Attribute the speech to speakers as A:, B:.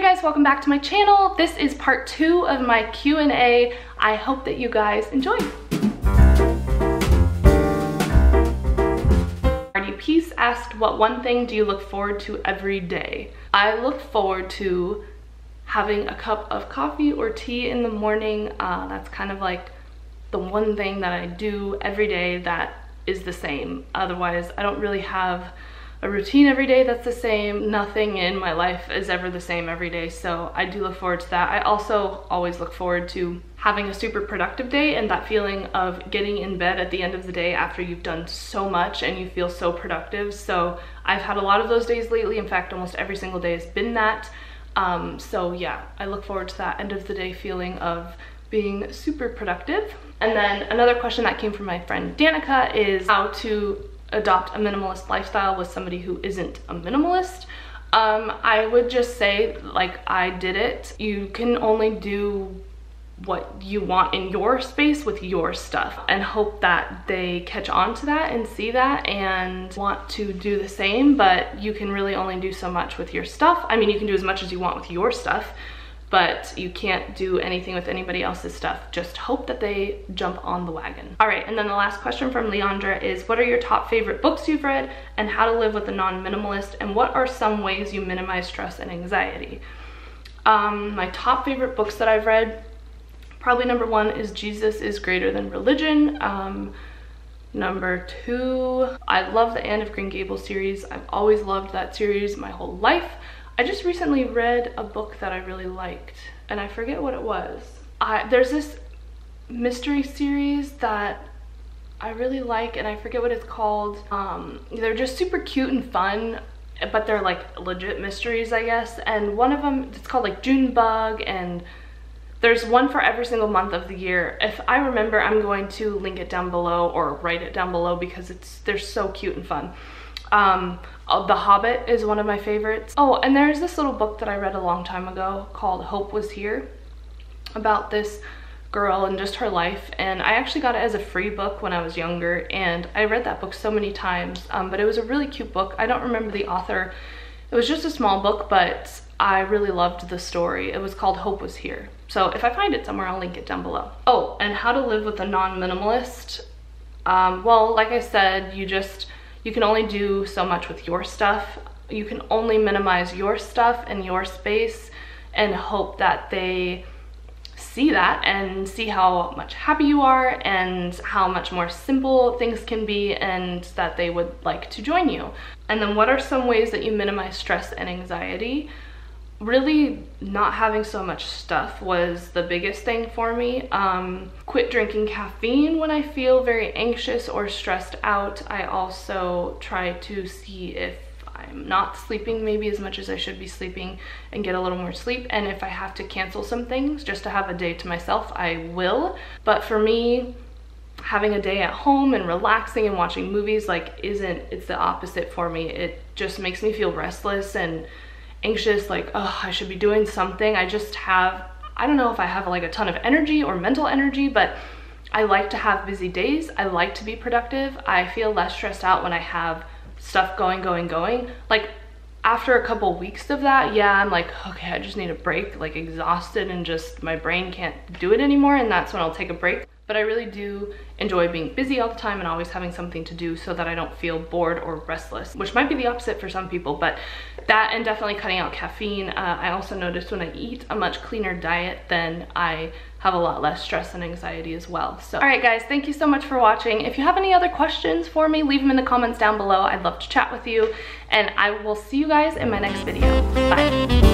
A: Hey guys, welcome back to my channel. This is part 2 of my Q&A. I hope that you guys enjoy. Peace asked, what one thing do you look forward to every day? I look forward to having a cup of coffee or tea in the morning. That's kind of like the one thing that I do every day that is the same. Otherwise, I don't really have a routine every day that's the same. Nothing in my life is ever the same every day, so I do look forward to that. I also always look forward to having a super productive day and that feeling of getting in bed at the end of the day after you've done so much and you feel so productive. So I've had a lot of those days lately. In fact, almost every single day has been that. So yeah, I look forward to that end of the day feeling of being super productive. And then another question that came from my friend Danica is how to adopt a minimalist lifestyle with somebody who isn't a minimalist. I would just say, like, I did it. You can only do what you want in your space with your stuff and hope that they catch on to that and see that and want to do the same, but you can really only do so much with your stuff. I mean, you can do as much as you want with your stuff, but you can't do anything with anybody else's stuff. Just hope that they jump on the wagon. All right, and then the last question from Leandra is, what are your top favorite books you've read and how to live with a non-minimalist, and what are some ways you minimize stress and anxiety? My top favorite books that I've read, probably number 1 is Jesus is Greater Than Religion. Number 2, I love the Anne of Green Gables series. I've always loved that series my whole life. I just recently read a book that I really liked, and I forget what it was. There's this mystery series that I really like, and I forget what it's called. They're just super cute and fun, but they're like legit mysteries, I guess. And one of them, it's called like Junebug, and there's one for every single month of the year. If I remember, I'm going to link it down below or write it down below because they're so cute and fun. The Hobbit is one of my favorites. Oh, and there's this little book that I read a long time ago called Hope Was Here, about this girl and just her life, and I actually got it as a free book when I was younger, and I read that book so many times. But it was a really cute book. I don't remember the author. It was just a small book, but I really loved the story. It was called Hope Was Here. So if I find it somewhere, I'll link it down below. Oh, and how to live with a non-minimalist. Well, like I said, you can only do so much with your stuff. You can only minimize your stuff and your space and hope that they see that and see how much happy you are and how much more simple things can be, and that they would like to join you. And then what are some ways that you minimize stress and anxiety? Really, not having so much stuff was the biggest thing for me. Quit drinking caffeine when I feel very anxious or stressed out. I also try to see if I'm not sleeping maybe as much as I should be sleeping and get a little more sleep. And if I have to cancel some things just to have a day to myself, I will. But for me, having a day at home and relaxing and watching movies, it's the opposite for me. It just makes me feel restless and anxious, like, oh, I should be doing something. I don't know if I have like a ton of energy or mental energy, but I like to have busy days. I like to be productive. I feel less stressed out when I have stuff going. Like after a couple weeks of that, yeah, I'm like, okay, I just need a break, like exhausted and just my brain can't do it anymore, and that's when I'll take a break. But I really do enjoy being busy all the time and always having something to do so that I don't feel bored or restless, which might be the opposite for some people. But that, and definitely cutting out caffeine. I also noticed when I eat a much cleaner diet, then I have a lot less stress and anxiety as well. So, all right guys, thank you so much for watching. If you have any other questions for me, leave them in the comments down below. I'd love to chat with you, and I will see you guys in my next video. Bye.